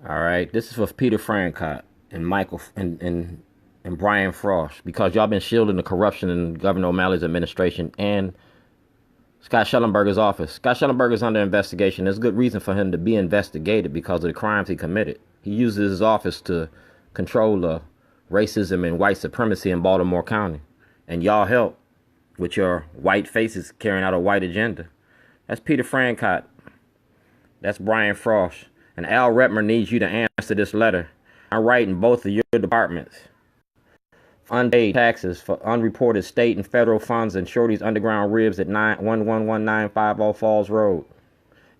All right, this is for Peter Francott and Michael and Brian Frost, because y'all been shielding the corruption in Governor O'Malley's administration and Scott Schellenberger's office. Scott Schellenberger's under investigation. There's good reason for him to be investigated because of the crimes he committed. He uses his office to control racism and white supremacy in Baltimore County. And y'all help with your white faces carrying out a white agenda. That's Peter Francott. That's Brian Frost. And al.redmer needs you to answer this letter. I'm writing both of your departments. Unpaid taxes for unreported state and federal funds and Shorty's Underground Ribs at 11195 Falls Road.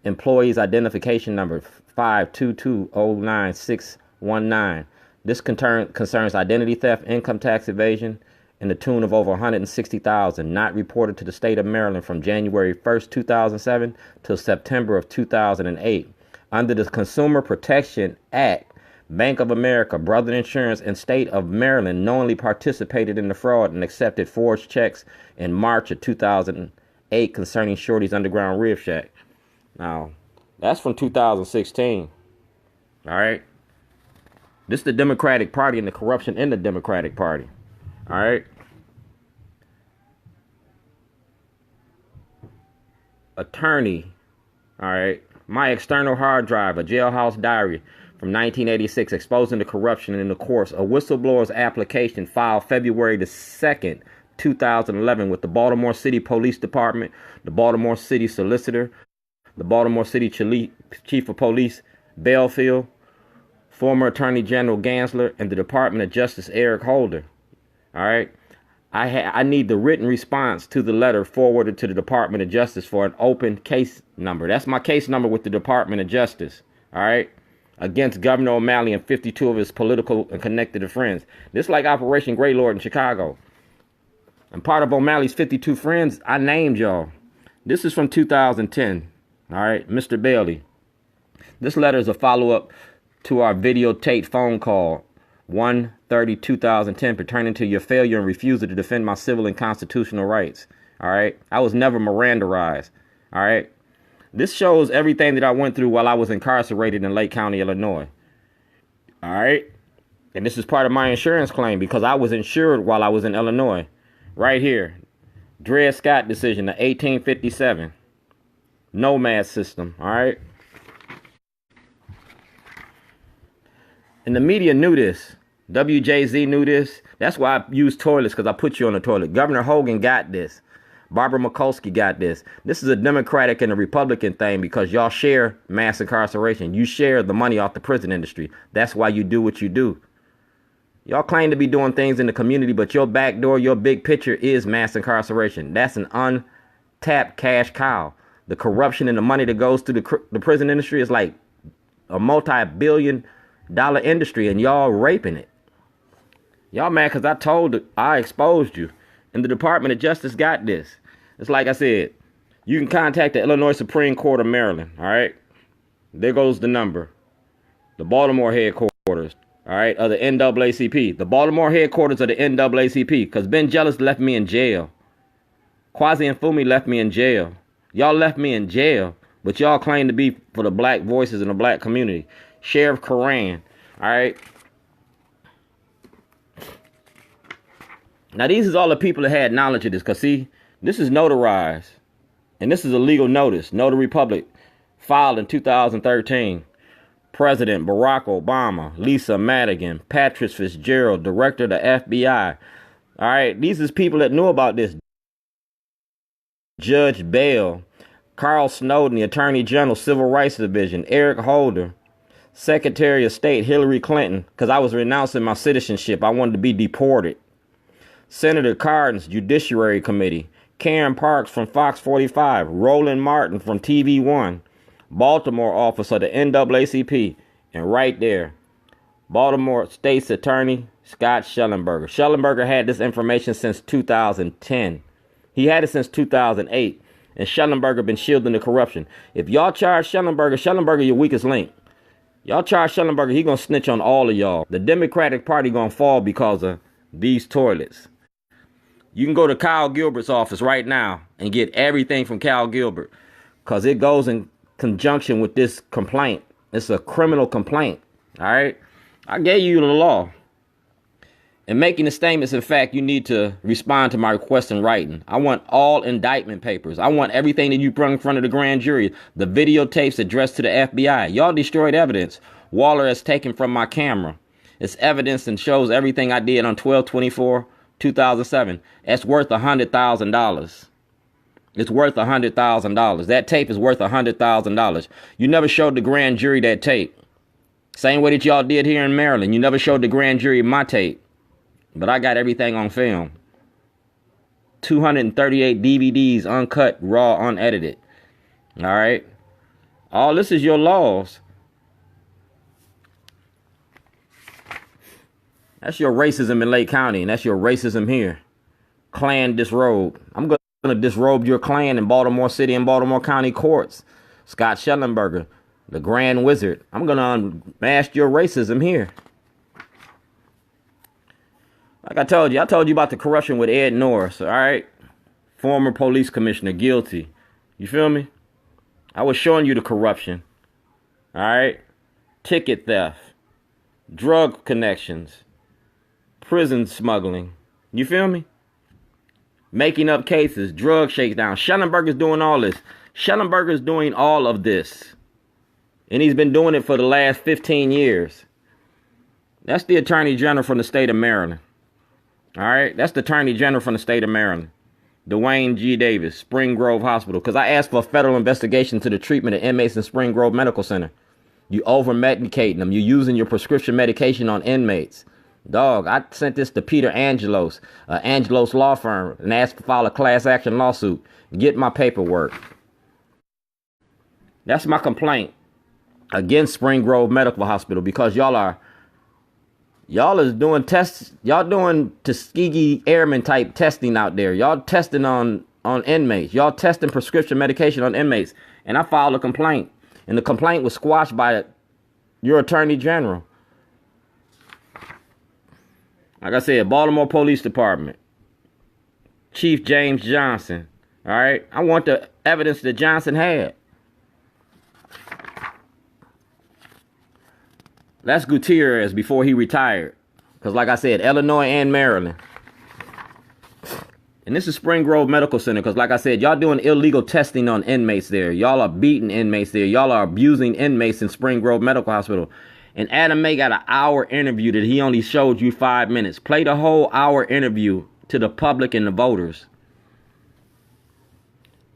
Employees identification number 522096619. This concerns identity theft, income tax evasion, in the tune of over $160,000, not reported to the state of Maryland from January 1st, 2007 till September of 2008. Under the Consumer Protection Act, Bank of America, Brother Insurance, and State of Maryland knowingly participated in the fraud and accepted forged checks in March of 2008 concerning Shorty's Underground Rib Shack. Now, that's from 2016. All right? This is the Democratic Party and the corruption in the Democratic Party. All right? Attorney, all right? My external hard drive, a jailhouse diary from 1986 exposing the corruption in the course. A whistleblower's application filed February the 2nd, 2011 with the Baltimore City Police Department, the Baltimore City Solicitor, the Baltimore City Chief of Police, Belfield, former Attorney General Gansler, and the Department of Justice Eric Holder. All right. I need the written response to the letter forwarded to the Department of Justice for an open case number. That's my case number with the Department of Justice. All right. Against Governor O'Malley and 52 of his political and connected friends. This is like Operation Greylord in Chicago. And part of O'Malley's 52 friends, I named y'all. This is from 2010. All right. Mr. Bailey. This letter is a follow-up to our videotaped phone call 1/30/2010 pertaining to your failure and refusal to defend my civil and constitutional rights. All right. I was never Mirandaized. All right. This shows everything that I went through while I was incarcerated in Lake County, Illinois. All right. And this is part of my insurance claim because I was insured while I was in Illinois. Right here. Dred Scott decision of 1857. Nomad system. All right. And the media knew this. WJZ knew this. That's why I use toilets, because I put you on the toilet. Governor Hogan got this. Barbara Mikulski got this. This is a Democratic and a Republican thing because y'all share mass incarceration. You share the money off the prison industry. That's why you do what you do. Y'all claim to be doing things in the community, but your back door, your big picture is mass incarceration. That's an untapped cash cow. The corruption and the money that goes through the prison industry is like a multi-billion-dollar industry, and y'all raping it. Y'all mad because I exposed you. And the Department of Justice got this. It's like I said, you can contact the Illinois Supreme Court of Maryland. All right. There goes the number. The Baltimore headquarters. All right. Of the NAACP. The Baltimore headquarters of the NAACP. Because Ben Jealous left me in jail. Kwasi and Fumi left me in jail. Y'all left me in jail. But y'all claim to be for the black voices in the black community. Sheriff Coran. All right. Now, these is all the people that had knowledge of this. Because, see, this is notarized. And this is a legal notice. Notary Public. Filed in 2013. President Barack Obama. Lisa Madigan. Patrick Fitzgerald. Director of the FBI. All right. These is people that knew about this. Judge Bell. Carl Snowden, the Attorney General, Civil Rights Division. Eric Holder. Secretary of State Hillary Clinton. Because I was renouncing my citizenship. I wanted to be deported. Senator Cardin's Judiciary Committee, Karen Parks from Fox 45, Roland Martin from TV One, Baltimore office of the NAACP, and right there, Baltimore State's Attorney Scott Schellenberger. Schellenberger had this information since 2010. He had it since 2008, and Schellenberger been shielding the corruption. If y'all charge Schellenberger your weakest link. Y'all charge Schellenberger, he gonna snitch on all of y'all. The Democratic Party gonna fall because of these toilets. You can go to Kyle Gilbert's office right now and get everything from Kyle Gilbert because it goes in conjunction with this complaint. It's a criminal complaint. All right? I gave you the law. In making the statements, in fact, you need to respond to my request in writing. I want all indictment papers. I want everything that you brought in front of the grand jury. The videotapes addressed to the FBI. Y'all destroyed evidence. Waller has taken from my camera. It's evidence and shows everything I did on 12/24/2007. It's worth $100,000. It's worth $100,000. That tape is worth $100,000. You never showed the grand jury that tape. Same way that y'all did here in Maryland. You never showed the grand jury my tape. But I got everything on film. 238 DVDs, uncut, raw, unedited. All right? All this is your laws. That's your racism in Lake County, and that's your racism here. Klan disrobe. I'm going to disrobe your Klan in Baltimore City and Baltimore County courts. Scott Schellenberger, the Grand Wizard. I'm going to unmask your racism here. Like I told you about the corruption with Ed Norris, all right? Former police commissioner, guilty. You feel me? I was showing you the corruption, all right? Ticket theft, drug connections, prison smuggling. You feel me? Making up cases, drug shakedown. Schellenberger's doing all this. Schellenberger's doing all of this. And he's been doing it for the last 15 years. That's the Attorney General from the state of Maryland. All right? That's the Attorney General from the state of Maryland. Duane G. Davis, Spring Grove Hospital. Because I asked for a federal investigation to the treatment of inmates in Spring Grove Medical Center. You over-medicating them. You're using your prescription medication on inmates. Dog, I sent this to Peter Angelos, Angelos Law Firm, and asked to file a class action lawsuit. Get my paperwork. That's my complaint against Spring Grove Medical Hospital, because y'all is doing tests. Y'all doing Tuskegee Airmen type testing out there. Y'all testing on inmates. Y'all testing prescription medication on inmates. And I filed a complaint. And the complaint was squashed by your Attorney General. Like I said, Baltimore Police Department. Chief James Johnson. All right? I want the evidence that Johnson had. That's Gutierrez before he retired. Because like I said, Illinois and Maryland. And this is Spring Grove Medical Center. Because like I said, y'all doing illegal testing on inmates there. Y'all are beating inmates there. Y'all are abusing inmates in Spring Grove Medical Hospital. And Adam May got an hour interview that he only showed you 5 minutes. Play the whole hour interview to the public and the voters.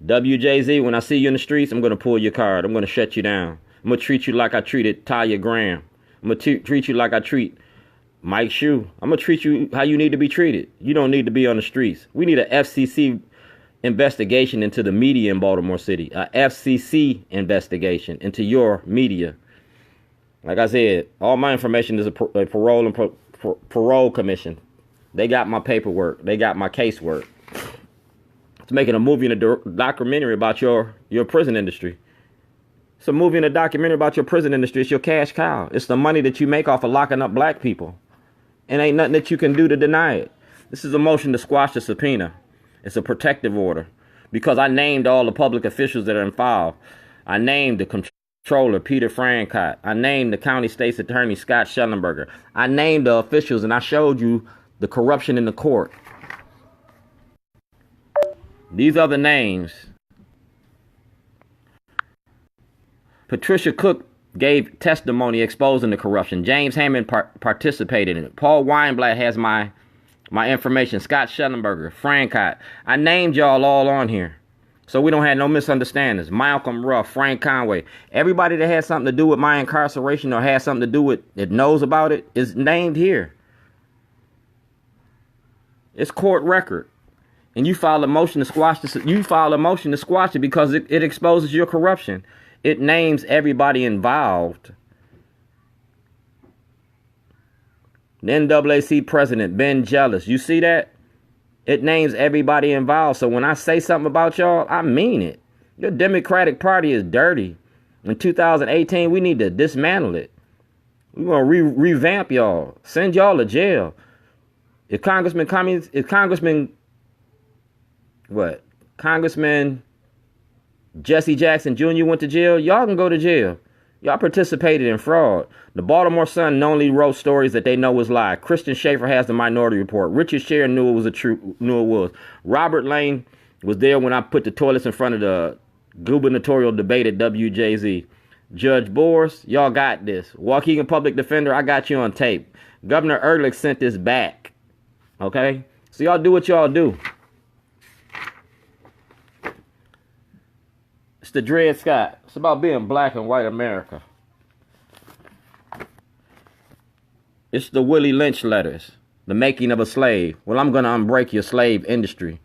WJZ, when I see you in the streets, I'm going to pull your card. I'm going to shut you down. I'm going to treat you like I treated Talia Graham. I'm going to treat you like I treat Mike Shue. I'm going to treat you how you need to be treated. You don't need to be on the streets. We need an FCC investigation into the media in Baltimore City. A FCC investigation into your media. Like I said, all my information is a parole and parole commission. They got my paperwork. They got my casework. It's making a movie and a documentary about your prison industry. It's a movie and a documentary about your prison industry. It's your cash cow. It's the money that you make off of locking up black people. And ain't nothing that you can do to deny it. This is a motion to squash the subpoena. It's a protective order. Because I named all the public officials that are involved. I named the Controller Peter Francott. I named the County State's Attorney Scott Schellenberger. I named the officials and I showed you the corruption in the court. These are the names. Patricia Cook gave testimony exposing the corruption. James Hammond participated in it. Paul Weinblatt has my information. Scott Schellenberger, Francott. I named y'all all on here. So we don't have no misunderstandings. Malcolm Ruff, Frank Conway. Everybody that has something to do with my incarceration or has something to do with it, knows about it, is named here. It's court record. And you file a motion to squash this. You file a motion to squash it because it exposes your corruption. It names everybody involved. The NAAC president, Ben Jealous. You see that? It names everybody involved. So when I say something about y'all, I mean it. Your Democratic Party is dirty. In 2018, we need to dismantle it. We're going to revamp y'all. Send y'all to jail. If Congressman Jesse Jackson Jr. went to jail, y'all can go to jail. Y'all participated in fraud. The Baltimore Sun knowingly wrote stories that they know was lie. Christian Schaefer has the Minority Report. Richard Sher knew it was. Robert Lane was there when I put the toilets in front of the gubernatorial debate at WJZ. Judge Boris, y'all got this. Waukegan Public Defender, I got you on tape. Governor Ehrlich sent this back. Okay? So y'all do what y'all do. It's the Dred Scott. It's about being black and white America. It's the Willie Lynch letters. The making of a slave. Well, I'm going to unbreak your slave industry.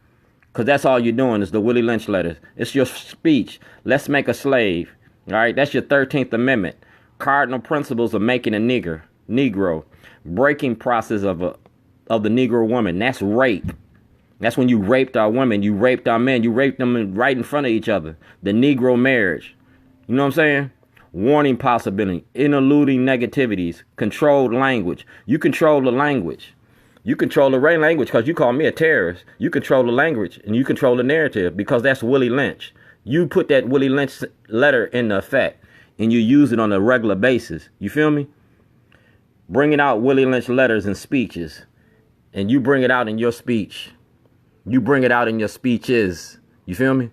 Because that's all you're doing is the Willie Lynch letters. It's your speech. Let's make a slave. All right, that's your 13th Amendment. Cardinal principles of making a Negro. Breaking process of the Negro woman. That's rape. That's when you raped our women. You raped our men. You raped them right in front of each other. The Negro marriage. You know what I'm saying? Warning possibility. Interluding negativities. Controlled language. You control the language. You control the language because you call me a terrorist. You control the language and you control the narrative because that's Willie Lynch. You put that Willie Lynch letter into effect and you use it on a regular basis. You feel me? Bringing out Willie Lynch letters and speeches. And you bring it out in your speech. You bring it out in your speeches. You feel me?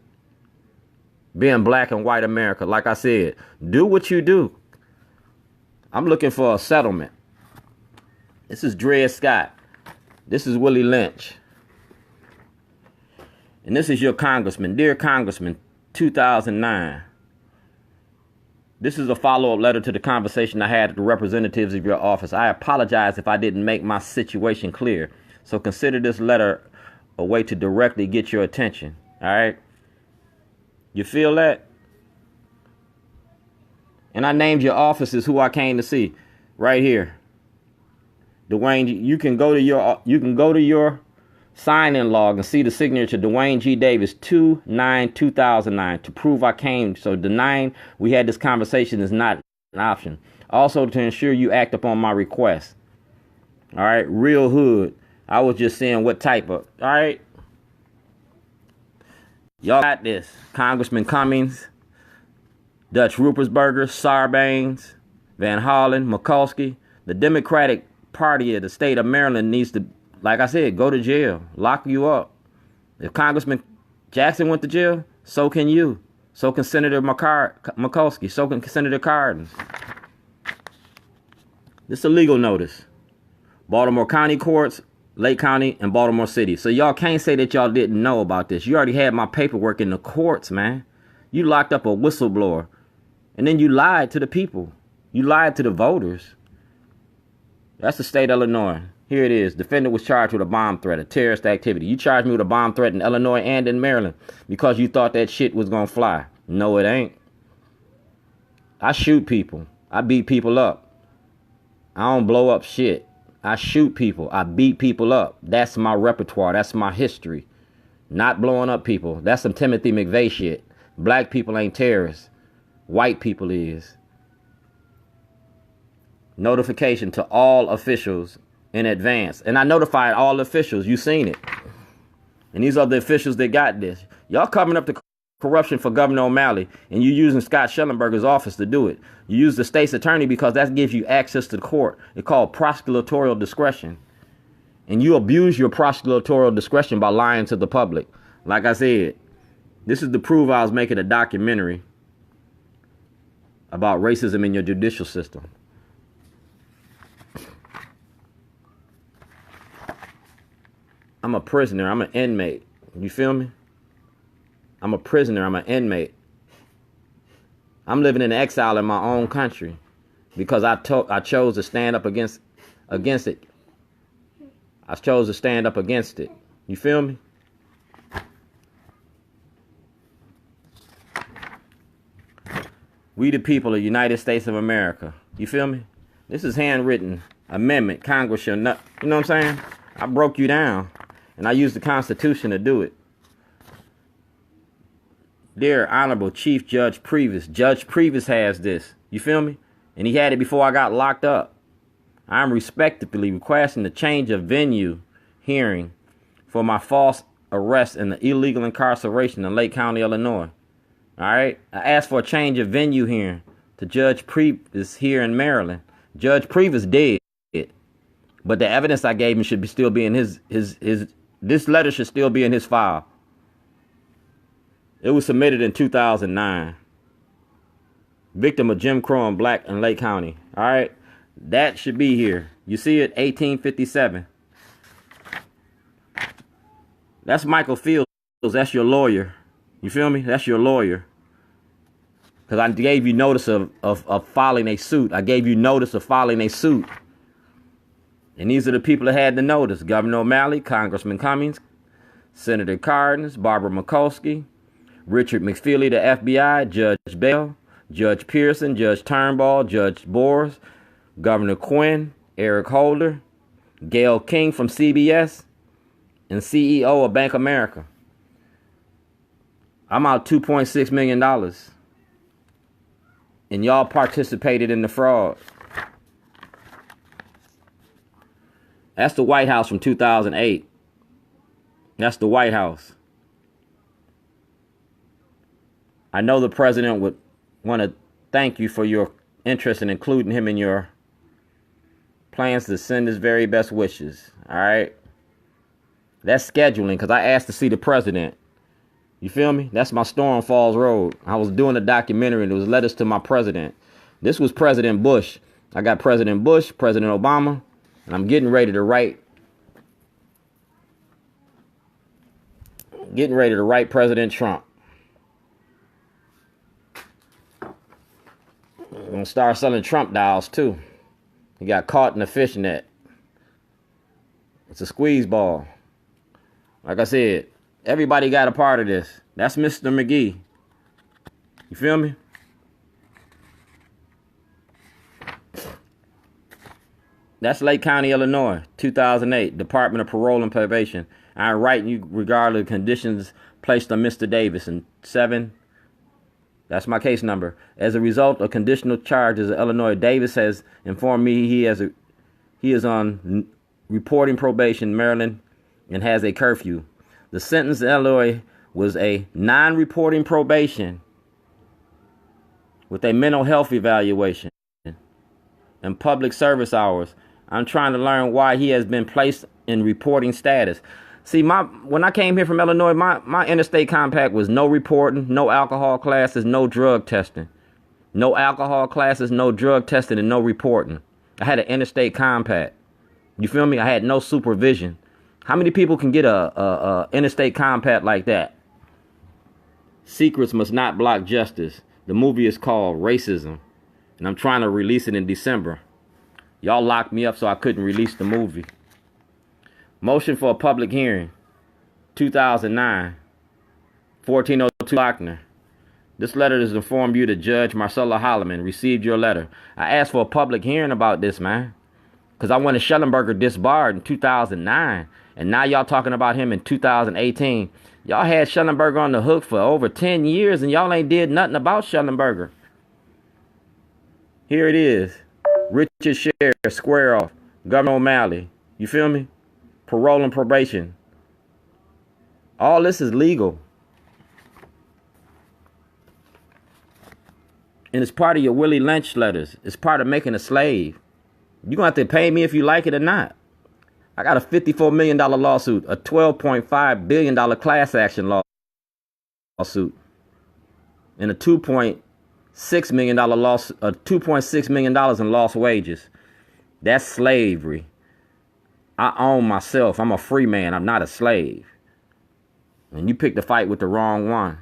Being black and white America. Like I said, do what you do. I'm looking for a settlement. This is Dred Scott. This is Willie Lynch. And this is your congressman. Dear Congressman, 2009. This is a follow-up letter to the conversation I had with the representatives of your office. I apologize if I didn't make my situation clear. So consider this letter a way to directly get your attention. All right? You feel that? And I named your offices who I came to see right here. Duane, you can go to your sign-in log and see the signature Duane G. Davis 2/9/2009 to prove I came. So denying we had this conversation is not an option. Also to ensure you act upon my request. All right, real hood. I was just saying what type of. All right, y'all got this. Congressman Cummings, Dutch Rupersberger, Sarbanes, Van Hollen, Mikulski. The Democratic Party of the state of Maryland needs to, like I said, go to jail, lock you up. If Congressman Jackson went to jail, so can you. So can Senator Mikulski. So can Senator Cardin. This is a legal notice. Baltimore County Courts, Lake County, and Baltimore City. So y'all can't say that y'all didn't know about this. You already had my paperwork in the courts, man. You locked up a whistleblower. And then you lied to the people. You lied to the voters. That's the state of Illinois. Here it is. Defendant was charged with a bomb threat, a terrorist activity. You charged me with a bomb threat in Illinois and in Maryland because you thought that shit was going to fly. No, it ain't. I shoot people. I beat people up. I don't blow up shit. I shoot people. I beat people up. That's my repertoire. That's my history. Not blowing up people. That's some Timothy McVeigh shit. Black people ain't terrorists. White people is. Notification to all officials in advance. And I notified all officials. You seen it. And these are the officials that got this. Y'all covering up the corruption for Governor O'Malley. And you using Scott Schellenberger's office to do it. You use the state's attorney because that gives you access to the court. It's called prosecutorial discretion. And you abuse your prosecutorial discretion by lying to the public. Like I said, this is to prove I was making a documentary about racism in your judicial system. I'm a prisoner. I'm an inmate. You feel me? I'm a prisoner. I'm an inmate. I'm living in exile in my own country because I chose to stand up against it. I chose to stand up against it. You feel me? We the people of the United States of America. You feel me? This is handwritten amendment. Congress shall not. You know what I'm saying? I broke you down. And I used the Constitution to do it. Dear Honorable Chief Judge Previs. Judge Previs has this. You feel me? And he had it before I got locked up. I'm respectfully requesting the change of venue hearing for my false arrest and the illegal incarceration in Lake County, Illinois. All right? I asked for a change of venue hearing to Judge Preet is here in Maryland. Judge Preet is dead, but the evidence I gave him should still be in his. This letter should still be in his file. It was submitted in 2009. Victim of Jim Crow and Black in Lake County. All right, that should be here. You see it, 1857. That's Michael Fields. That's your lawyer. You feel me? That's your lawyer. Because I gave you notice of filing a suit. I gave you notice of filing a suit. And these are the people that had the notice. Governor O'Malley, Congressman Cummings, Senator Cardin, Barbara Mikulski, Richard McFeely, the FBI, Judge Bell, Judge Pearson, Judge Turnbull, Judge Boers, Governor Quinn, Eric Holder, Gail King from CBS, and CEO of Bank of America. I'm out $2.6 million. And y'all participated in the fraud. That's the White House from 2008. That's the White House. I know the president would want to thank you for your interest in including him in your plans to send his very best wishes. All right. That's scheduling, because I asked to see the president. You feel me? That's my Storm Falls Road. I was doing a documentary and it was letters to my president. This was President Bush. I got President Bush, President Obama, and I'm getting ready to write. President Trump. I'm going to start selling Trump dolls too. He got caught in a fish net. It's a squeeze ball. Like I said, everybody got a part of this. That's Mr. McGee. You feel me? That's Lake County, Illinois, 2008, Department of Parole and Probation. I'm writing you regarding the conditions placed on Mr. Davis in 7. That's my case number. As a result of conditional charges of Illinois, Davis has informed me he is on reporting probation in Maryland and has a curfew. The sentence in Illinois was a non-reporting probation with a mental health evaluation and public service hours. I'm trying to learn why he has been placed in reporting status. See, when I came here from Illinois, my interstate compact was no reporting, no alcohol classes, no drug testing. No alcohol classes, no drug testing, and no reporting. I had an interstate compact. You feel me? I had no supervision. How many people can get a interstate compact like that? Secrets must not block justice. The movie is called Racism, and I'm trying to release it in December. Y'all locked me up so I couldn't release the movie. Motion for a public hearing, 2009, 1402 Lochner. This letter is informed you that Judge Marcella Holloman received your letter. I asked for a public hearing about this, man, because I wanted Schellenberger disbarred in 2009, and now y'all talking about him in 2018. Y'all had Schellenberger on the hook for over 10 years, and y'all ain't did nothing about Schellenberger. Here it is. Richard Sher, square off. Governor O'Malley. You feel me? Parole and probation. All this is legal. And it's part of your Willie Lynch letters. It's part of making a slave. You're going to have to pay me if you like it or not. I got a $54 million lawsuit, a $12.5 billion class action lawsuit, and a $2.6 million $2.6 million in lost wages. That's slavery. I own myself. I'm a free man. I'm not a slave. And you picked a fight with the wrong one.